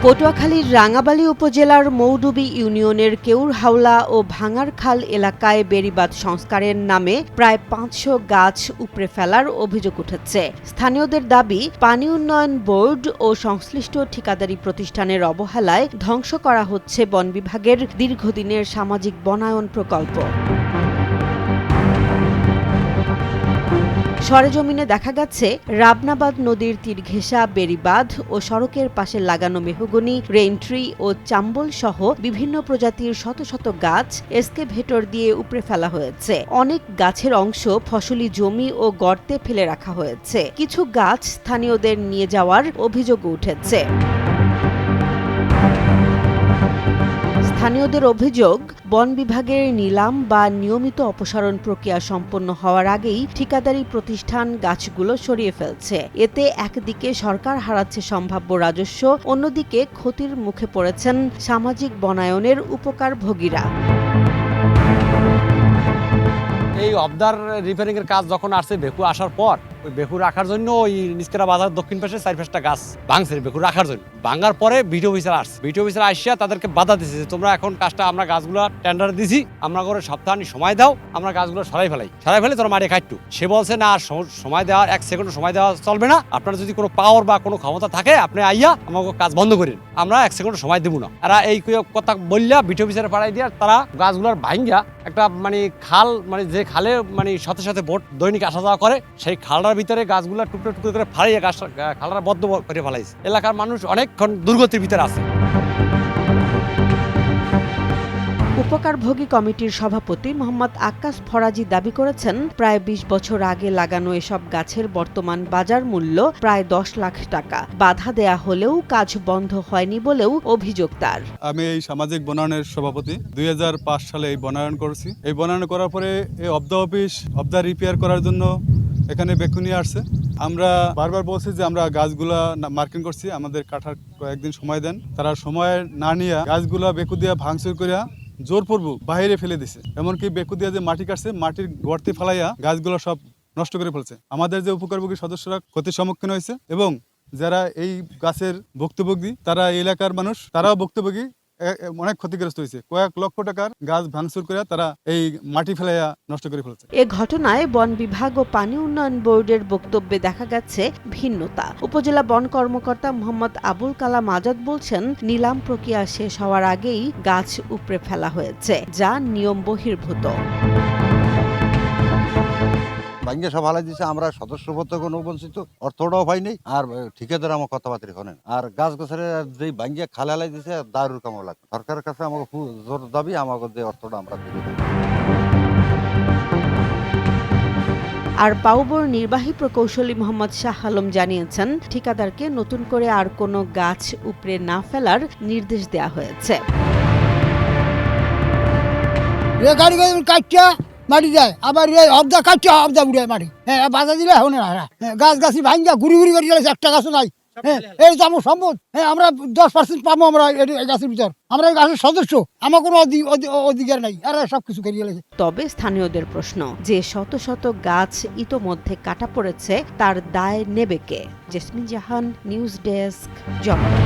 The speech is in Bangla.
পটুয়াখালীর রাঙাবালী উপজেলার মৌডুবি ইউনিয়নের কেউরহাওলা ও ভাঙারখাল এলাকায় বেড়িবাঁধ সংস্কারের নামে প্রায় ৫০০ গাছ উপড়ে ফেলার অভিযোগ উঠেছে। স্থানীয়দের দাবি, পানি উন্নয়ন বোর্ড ও সংশ্লিষ্ট ঠিকাদারি প্রতিষ্ঠানের অবহেলায় ধ্বংস করা হচ্ছে বন বিভাগের দীর্ঘদিনের সামাজিক বনায়ন প্রকল্প। সরেজমিনে দেখা গেছে, রাবনাবাদ নদীর তীর ঘেঁষা বেড়িবাঁধ ও সড়কের পাশে লাগানো মেহগনি, রেইনট্রি ও চাম্বল সহ বিভিন্ন প্রজাতির শত শত গাছ এসকেভেটর দিয়ে উপড়ে ফেলা হয়েছে। অনেক গাছের অংশ ফসলি জমি ও গর্তে ফেলে রাখা হয়েছে। কিছু গাছ স্থানীয়দের নিয়ে যাওয়ার অভিযোগ উঠেছে। স্থানীয়দের অভিযোগ, বন বিভাগের নিলাম বা নিয়মিত অপসারণ প্রক্রিয়া সম্পন্ন হওয়ার আগেই ঠিকাদারি প্রতিষ্ঠান গাছগুলো সরিয়ে ফেলছে। এতে একদিকে সরকার হারাচ্ছে সম্ভাব্য রাজস্ব, অন্যদিকে ক্ষতির মুখে পড়েছেন সামাজিক বনায়নের উপকারভোগীরা। এই অবদার রিপেয়ারিং এর কাজ যখন আসছে, বেকু আসার পর ওই বেকু রাখার জন্য ওই নিচকেরা বাজার দক্ষিণ পাশে ৪-৫টা গাছ ভাঙছে বেকু রাখার জন্য। ভাঙার পরে বিডিও অফিসার আসছে। বিডিও অফিসার আসিয়া তাদেরকে বাধা দিচ্ছে যে তোমরা এখন কাজটা, আমরা গাছগুলো টেন্ডার দিছি, আমরা করে সপ্তাহানি সময় দাও, আমরা গাছগুলো সরাই ফেলে তোরা মারি খাইটু। সে বলছে না, সময় দেওয়ার ১ সেকেন্ড সময় দেওয়া চলবে না। আপনার যদি কোনো পাওয়ার বা কোনো ক্ষমতা থাকে আপনি আইয়া আমাকে কাজ বন্ধ করেন, আমরা ১ সেকেন্ড সময় দেবো না। এরা এই কথা বললা বিডিও অফিসারে পাঠাই দিয়া তারা গাছগুলোর ভাঙ্গা একটা খাল, যে খালে সাথে সাথে বোট দৈনিক আসা যাওয়া করে, সেই খালটার ভিতরে গাছগুলো টুকরো টুকরো করে ফাড়িয়ে খালটা বদ্ধ করে ফেলাইছে। এলাকার মানুষ অনেকক্ষণ দুর্গতির ভিতরে আছে। উপকারভোগী কমিটির সভাপতি মোহাম্মদ আক্কাস ফরাজি দাবি করেছেন, প্রায় ২০ বছর আগে লাগানো এসব গাছের বর্তমান বাজার মূল্য প্রায় ১০ লাখ টাকা। বাধা দেয়া হলেও কাজ বন্ধ হয়নি বলেও অভিযোগ তার। আমি এই সামাজিক বনায়নের সভাপতি। ২০০৫ সালে এই বনায়ন করেছি। এই বনায়ন করার পরে এই অবদা রিপেয়ার করার জন্য এখানে বেকু নিয়ে আসছে। আমরা বারবার বলছি যে আমরা গাছগুলা মার্কিং করছি, আমাদের কাটার কয়েকদিন সময় দেন। তারা সময় না নিয়ে গাছগুলা বেকু দিয়া ভাঙচুর করিয়া জোরপূর্বক বাইরে ফেলে দিছে। এমনকি বেকু দিয়া যে মাটি কাটছে, মাটির গর্তে ফেলাইয়া গাছগুলো সব নষ্ট করে ফেলছে। আমাদের যে উপকারভোগী সদস্যরা ক্ষতির সম্মুখীন হয়েছে এবং যারা এই গাছের ভুক্তভোগী, তারা এলাকার মানুষ, তারাও ভুক্তভোগী, অনেক ক্ষতিগ্রস্ত হয়েছে। কয়েক লক্ষ টাকার গাছ ভাঙচুর করে তারা এই মাটি ফেলাইয়া নষ্ট করে ফেলছে। এ ঘটনায় বন বিভাগ ও পানি উন্নয়ন বোর্ডের বক্তব্যে দেখা গেছে ভিন্নতা। উপজেলা বন কর্মকর্তা মোহাম্মদ আবুল কালাম আজাদ বলছেন, নিলাম প্রক্রিয়া শেষ হওয়ার আগেই গাছ উপড়ে ফেলা হয়েছে, যা নিয়ম বহির্ভূত। ভাঙ্গে সব হালাই দিচ্ছে, আমরা সদস্যপত্র কোনো বঞ্চিত, অর্থটাও পাই নেই, আর ঠিকাদার আমার কথাবার্তা শোনেন, আর গাছ গাছের যে ভাঙ্গে খালে হালাই দিচ্ছে দারুর কামও লাগে। সরকারের কাছে আমাকে জোর দাবি, আমাকে যে অর্থটা আমরা দিই। আর পাউবোর নির্বাহী প্রকৌশলী মোহাম্মদ শাহ আলম জানিয়েছেন, ঠিকাদারকে নতুন করে আর কোনো গাছ উপড়ে না ফেলার নির্দেশ দেওয়া হয়েছে। মাটি যায়, আবার অবদা কাটছে, অবদা উড়ে মাটি, হ্যাঁ বাধা দিলে এখন গাছ গাছি ভাঙ্গা ঘুরি ঘুরি করে চলেছে, একটা গাছও নাই। হ্যাঁ, এই তো আমার সম্পদ। হ্যাঁ, আমরা 10% পাবো আমরা এই গাছের ভিতর। আমরা এই গাছের সদস্য, আমার কোনো অধিকার নাই, আর সবকিছু কেড়ে গেছে। তবে স্থানীয়দের প্রশ্ন, যে শত শত গাছ ইতোমধ্যে কাটা পড়েছে, তার দায় নেবে কে? জেসমিন জাহান, নিউজ ডেস্ক, জনতা।